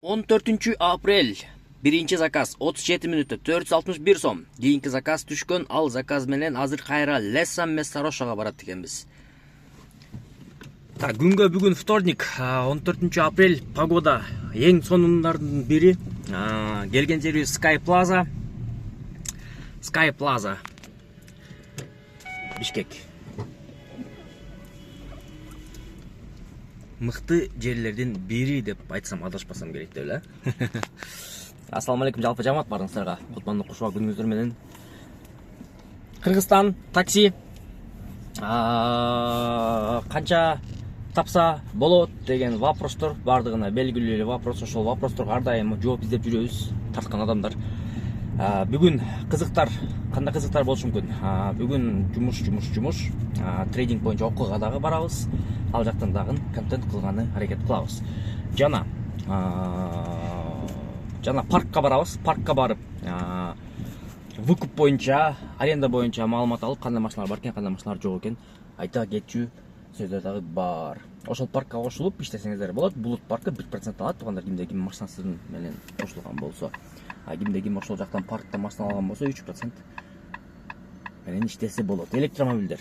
14 апрель. Биринчи заказ 37 мүнөттө 461 сом. Кийинки заказ түшкөн. Ал заказ менен азыр кайра Лесса Мессарошага барат экенбиз. Так, күнгө бүгүн вторник, 14 апрель. Погода эң сонундардын бири. Келген жерибиз Sky Plaza. Бишкек. Мыкты жерлердин бири деп айтсам адашпасам керек деп эле. Ассаламу алейкум жалпы жамаат барыңыздарга. Кутмандуу кушуа күнүңүздөр менен. Кыргызстан такси канча тапса болот деген вопростор бардыгына белгилүү эле вопрос. Ошол вопросторго ар дайым жооп издеп жүрөбүз, тарткан адамдар. Бүгүн кызыктар, кандай кызыктар болушу мүмкүн? Бүгүн жумуш. Трейдинг боюнча окууга дагы барабыз. Ал жактан дагы контент кылганы аракет кылабыз. Жана паркка барабыз. Паркка барып, выкуп боюнча, аренда боюнча маалымат алып, кандай машиналар бар экен, кандай машиналар жок экен айта кетчү сөздөр дагы бар. Ошол паркка кошулуп иштесеңиздер болот. Булут паркы 1% алат. Тугандар кимде ким машинасы менен кошулган болсо, кимде ким ошол жактан паркта машина алган болсо 3% менен иштесе болот. Электромобилдер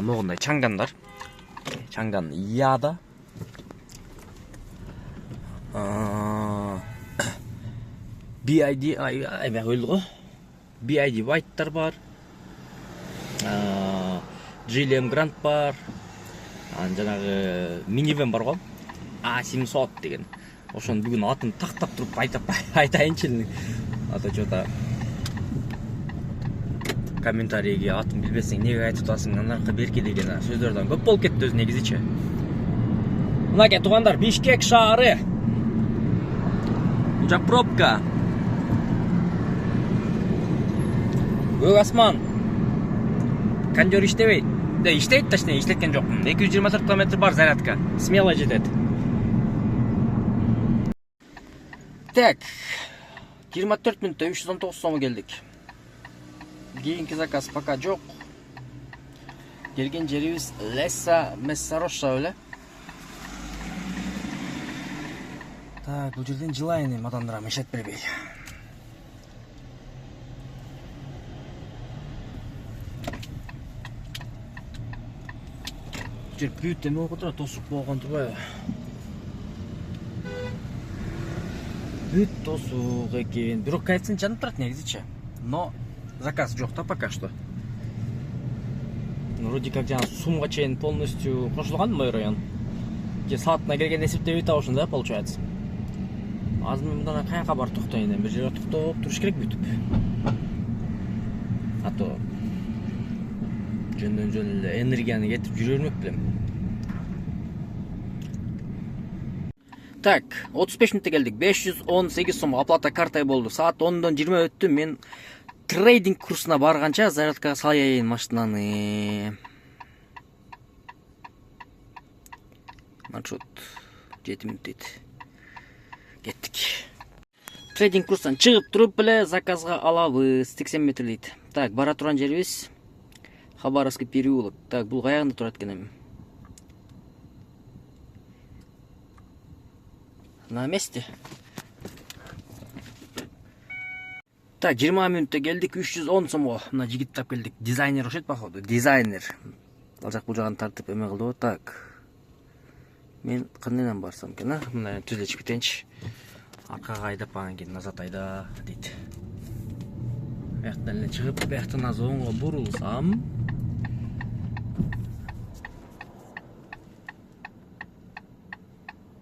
могундай Чанган Яда. BID өлдү го. BID White'тар бар. GLM Grand бар. Жанагы минивен бар го. A700 деген. Ошону бүгүн атын тактап туруп айтайынчы. Ата комментарийге атын билбесең неге айтып атасың, анаркы берки деген сөздөрдөн көп болуп кетти өз негизичи. Мынакей туугандар, Бишкек шаары. Бул жак пробка. Көк асман. Кондер иштебейт. Иштейт, точнее, иштеткен жокмун. 224 км бар зарядка. Смело жетет. Так. 24 мүнөттө 319 сомго келдик. Кийинки заказ пока жок. Келген жерибиз Лесса Мессароша эле. Так, бул жерден жылайын адамдарға мешет бербей. Жер бүт эме окутура тосуп болгон турбайбы? Бүт тосук экен. Бирок коэффициент жанып турат негизичи. Но заказ жок да пока что. Вроде как жана сумга чейин полностью кошулган мой район. Же саатына келген эсептебей табышын да получается. Азыр мен мындан каяка барып токтойн, бир жерге токтоп туруш керек бүтүп. А то жөндөн эле энергияны кетип жүрө бермек белем. Так, 35 мүнөттө келдик. 518 сом оплата картай болду. Саат 10-дон 20 өттү. Мен трейдинг курсуна барганча зарядкага салайын машинаны. Маршрут 7 мүнөт дейт. Кеттик. Трейдинг курстан чыгып туруп эле заказга алабыз. 80 метр дейт. Так, бара турган жерибиз Хабаровский переулок. Так, бул каягында турат экен эми? На месте. Так, 20 мүнөттө келдик, 310 сомго. Мына жигит тап келдик. Дизайнер окшойт походу, дизайнер. Ал жак бул жагын тартып эме кылды. Так. Мен кандайдан барсам экен, мына түзөлө чыгып кетейинчи. Аркага айдап анан кийин назад айда дейт. Бияктан эле чыгып, бияктан аз оңго бурулсам.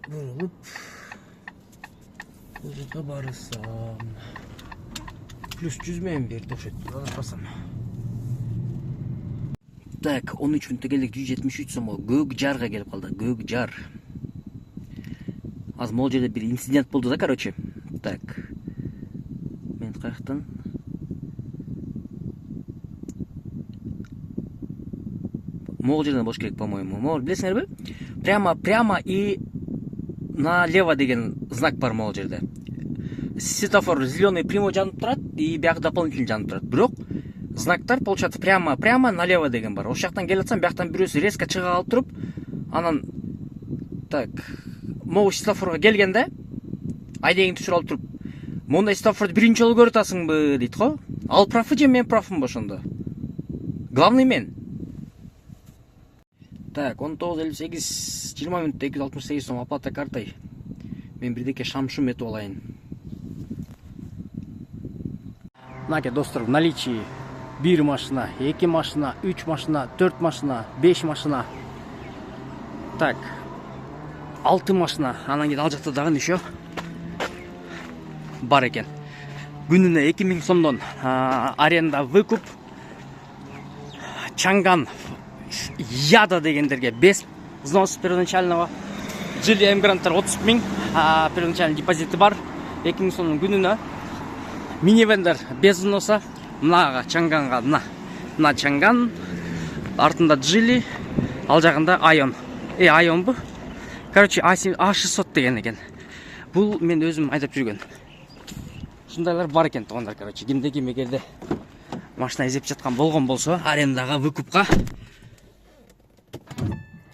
Бурулуп. Бул жерге барсам. Плюс 100 менен берди окшойт, адашпасам. Так, 13 мүнөттө келдик, 173 сомго Көк Жарга келип калды. Көк Жар. Аз могул жерде бир инцидент болду да, короче. Так. Мен каяктан? Могул жерден болуш керек, по-моему. Могул билесиңерби? Прямо и налево деген знак бар могул жерде. Светофор зеленый прямо жанып турат и бияк дополнительно жанып турат. Бирок знактар получается прямо налево деген бар. Ошол жактан келатсам, бияктан бирөөсү резко чыга алып туруп, анан так, могу светофорго келгенде айдегин түшүрүп алып туруп, мондай светофорду биринчи жолу көрүп атасыңбы дейт го. Ал профы же мен профумбу ошондо? Главный мен. Так, 19:58, 20 минутта 268 сом оплата картой. Мен бирдеке шам-шум этип алайын. Мынаке достор, в наличии 1 машина, 2 машина, 3 машина, 4 машина, 5 машина. Так, 6 машина. Анан кийин ал жакта дагы еще бар экен. Күнүнө 2000 сомдон аренда выкуп. Чанган Яда дегендерге без взноса первоначального. Жили эмигранттар 30 000, первоначальный депозиты бар. 2000 сомдон күнүнө. Минивендер без взноса. Мынага Чанганга, мына Чанган. Артында Джили, ал жагында Айон. Айон бу. Короче, A600 деген экен. Бул мен өзүм айдап жүргөн. Ушундайлар бар экен туугандар, короче. Кимде ким эгерде машина издеп жаткан болгон болсо, арендага, выкупка.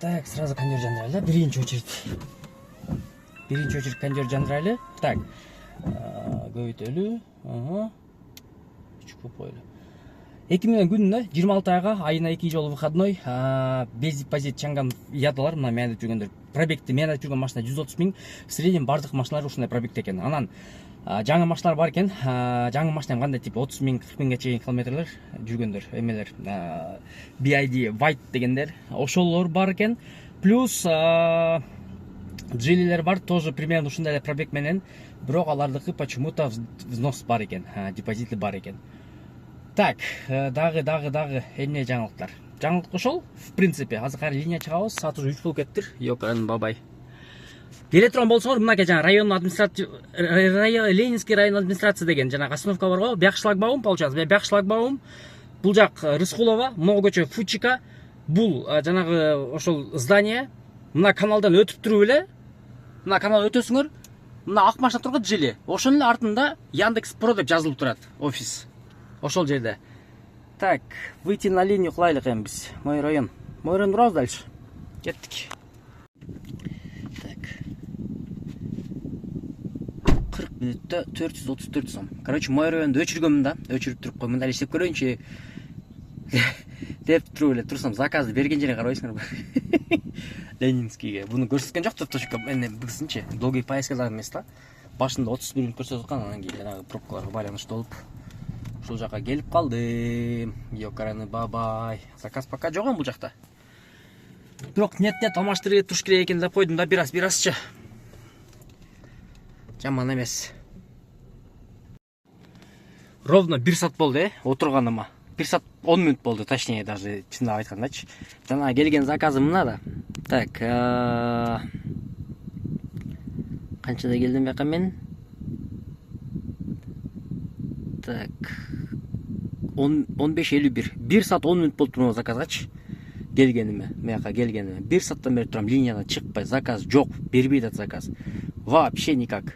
Так, сразу кондер жандырайлы. Биринчи очередь кондер жандырайлы. Так, көбөйтөлү. Чукуп койлу. 2000 күнүнө 26 айга, айына 2 жолу выходной, без депозит Чанган ядалар, мына мен айтып жүргөндөр. Пробегти мен айтып жүргөн машина 130 000, в среднем бардык машиналар ушундай пробегт экен. Анан жаңы машиналар бар экен. Жаңы машина кандай тип 30 000, 40 000ге чейин километрлер жүргөндөр, эмелер, BID White дегендер, ошолор бар экен. Плюс Джилилер бар, тоже примерно ушундай пробег менен, бирок алардыкы почему-то взнос бар экен, депозиты бар экен. Так, дагы эмне жаңылыктар. Жаңылык ошол, в принципе, азыр кайра линия чыгабыз, саат уже 3 болуп кеттир. Жок, бабай. Келе турган болсоңор, мынаке жаңа район администрация, Ленинский район администрация деген жана остановка бар го, бияк шлагбаум получается. Бияк шлагбаум, бул жак Рыскулова, могу көчө Фучика, бул жанагы ошол здание, мына каналдан өтүп туруп эле, мына канал өтөсүңөр, мына ак машина турган Джили. Ошонун артында Яндекс Про деп жазылып турат, офис. Ошол жерде. Так, выйти на линию кылайлык эми биз. Мой район. Мой район турабыз дальше. Кеттик. Так. 40 минутта 434 сом. Короче, мой районду өчүргөнмүн да. Өчүрүп туруп коймун. Мындай иштеп көрөйүнчү. Деп туруп эле турсам, заказды берген жерге карабайсыңарбы? Ленинскийге. Буну көрсөткөн жок точка. Эне билсинчи. Долгий поездкалар эмес да. Башында 31 минут көрсөтүп аткан, анан кийин жанагы пробкаларга байланыштуу болуп ушул жака келип калдым. Йокараны бабай. Заказ пока жок бул жакта. Бирок нет алмаштырып туруш керек экен деп койдум да, биразчы. Жаман эмес. Ровно 1 саат болду, отурганыма. 1 саат 10 минут болду, точнее даже чындап айткандачы. Жана келген заказым мына да. Так, канчада келдим бияка мен? Так, 15:51. 1 саат 10 минут болуп турмун заказгачы. Келгениме, мияка келгениме. 1 сааттан бери турам, линиядан чыкпай, заказ жок, бербейт ат заказ. Вообще никак.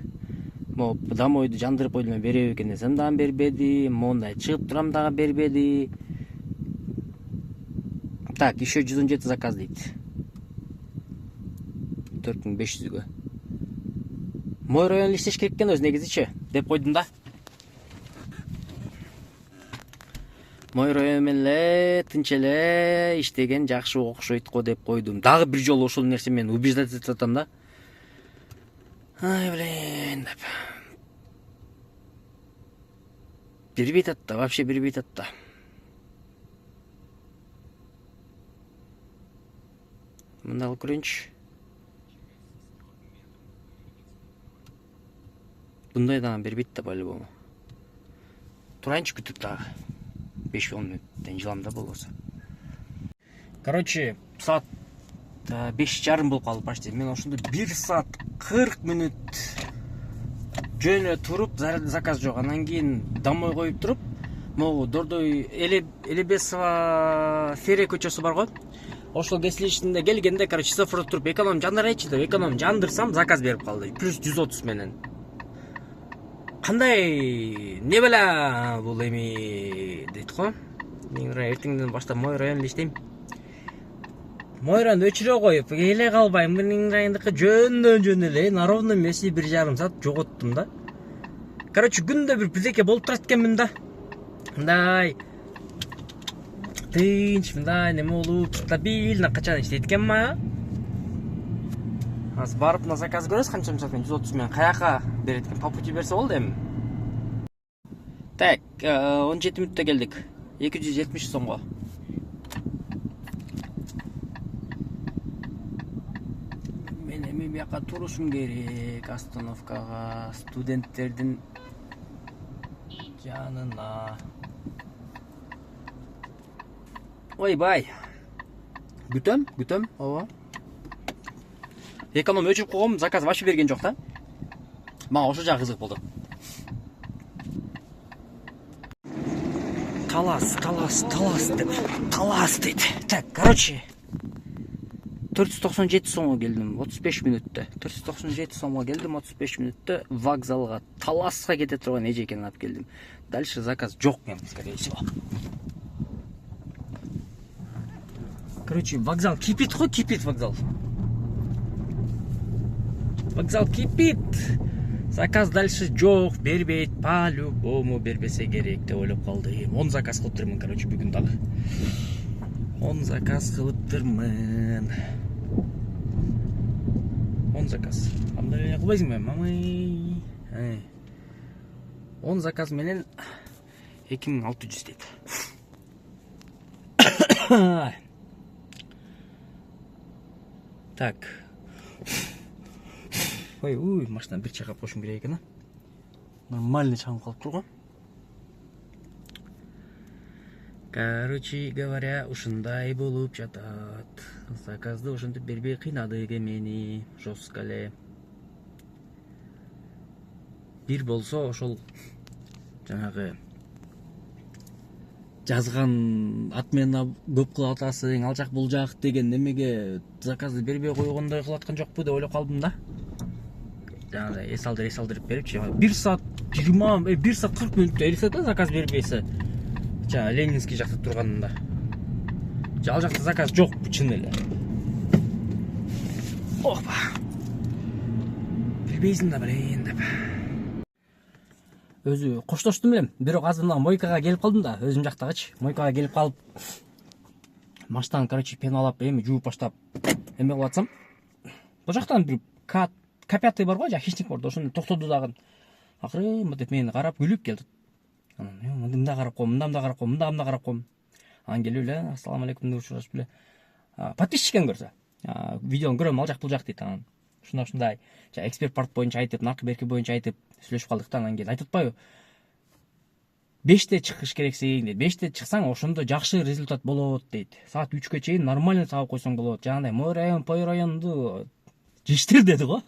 Мо домойду жандырып койдум, беребей экен десем дагы бербеди. Мондай чыгып турам дагы бербеди. Так, еще 117 заказ дейт. 4500-гө. Мой район иштеш керек экен өзү негизичи, деп койдум да. Мой район менен эле тынч эле иштеген жакшы окшойт го деп койдум. Дагы бир жолу ошол нерсе мен убеждать этип атам да. Ай, блин, деп. Бербейт ат да, вообще бербейт ат да. Мында алып көрөйүнчү. Bunday da бербейт да по-любому. Турайынчы күтүп дагы. 5-10 минуттан жыламда болбосо. Короче, саат 5:30 болуп калды почти. Мен ошондо 1 саат 40 минут жөнө туруп, заказ жок. Анан кийин домой коюп туруп, могу Дордой Элебесова Фере көчөсү бар го. Ошол кесилишинде келгенде, короче, сафар туруп эконом жандырайчы деп, эконом жандырсам заказ берип калды. Плюс 130 менен. Кандай не бела бул эми дейт го. Мен эртеңден баштап мой районда иштейм. Мойраны өчүрө коюп келе калбайм. Менин райондука жөндөн эле наровно эмес 1,5 саат жоготтум да. Короче, күндө бирдеке болуп турат экенмин да. Мындай тынч, мындай неме болуп, стабильно качан иштейт экенмин ага. Азыр барып на заказ көрөбүз, канча мисалы 130 мен каяка берет экен, по пути берсе болду эми. Так, 17 мүнөттө келдик. 270 сомго. Мен эми бияка турушум керек, остановкага, студенттердин жанына. Ойбай. Күтөм, ооба. Эконом өчүп койгом, заказ вообще берген жок да. Мага ошо жагы кызык болду. Талас дейт. Так, короче, 497 сомго келдим 35 мүнөттө. 497 сомго келдим 35 мүнөттө. Вокзалга, Таласка кете турган эжекени алып келдим. Дальше заказ жок экен, скорее всего. Короче, вокзал кипит го, вокзал. Вокзал кипит. Заказ дальше жок, бербейт, по-любому бербесе керек деп ойлоп калдым. 10 заказ кылыптырмын, короче, бүгүн дагы. 10 заказ кылыптырмын. 10 заказ. Кандай эле кылбайсыңбы, мамай? 10 заказ менен 2600 дейт. Так. Ой, машина бир чакап коюшум керек экен, а. Нормально чагып калып турган. Короче говоря, ушундай болуп жатат. Заказды ошентип бербей кыйнадык эмени, жестко эле. Бир болсо ошол жанагы жазган отмена көп кылып атасың, ал жак бул жак деген немеге заказды бербей койгондой кылып аткан жокпу деп ойлоп калдым да. Жанагы эс алдырып берипчи. 1 саат 20, 1 саат 40 мүнөттө элестет заказ бербейси. Жана Ленинский жакта турганында. Ал жакта заказ жок, чын эле. Опа. Билбейсиң да билейин деп. Өзү коштоштум элем. Бирок азыр мына мойкага келип калдым да, өзүм жактагычы. Мойкага келип калып машинаны, короче, пеналап, эми жууп баштап, эме кылып атсам, бул жактан бир К5 бар го, хищник бар, ошону токтоду дагы. Акыры мынтип мени карап күлүп келди. Мында карап кой, мында карап кой, мында карап кой. Анан келип эле, ассаламу алейкум деп учурашып эле. Подписчикин көрсө, видеону көрөм, ал жак бул жак дейт. Анан ушундай, эксперт парт боюнча айтып, наркы берки боюнча айтып, сүйлөшүп калдык да. Анан кийин айтып атпайбы? 5те чыгыш керексиң дейт. 5те чыксаң, ошондо жакшы результат болот дейт. Саат 3кө чейин нормально сабап койсоң болот. Жагындай мой район, пой районду жиштир деди го.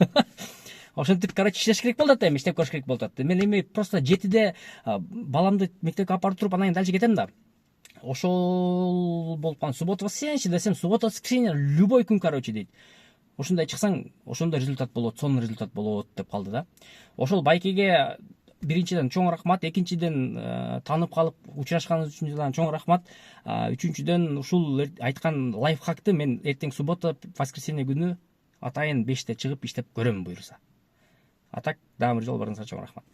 Ошентип, короче, иштеш керек болот да, эми иштеп көрүш керек болот. Мен эми просто 7де баламды мектепке апарып туруп, анан дальше кетем да. Ошол болуп калган, суббота, воскресенье десем, суббота, воскресенье любой күн, короче, дейт. Ошондой чыксаң, ошондой результат болот, сонун результат болот деп калды да. Ошол байкеге биринчиден чоң рахмат, экинчиден таанып калып учурашканыңыз үчүн дагы чоң рахмат. Үчүнчүдөн ушул айткан лайфхакты мен эртең суббота, воскресенье күнү атайын 5те чыгып иштеп көрөм буюрса. А так, дагы бир жолу барыңызга чоң рахмат.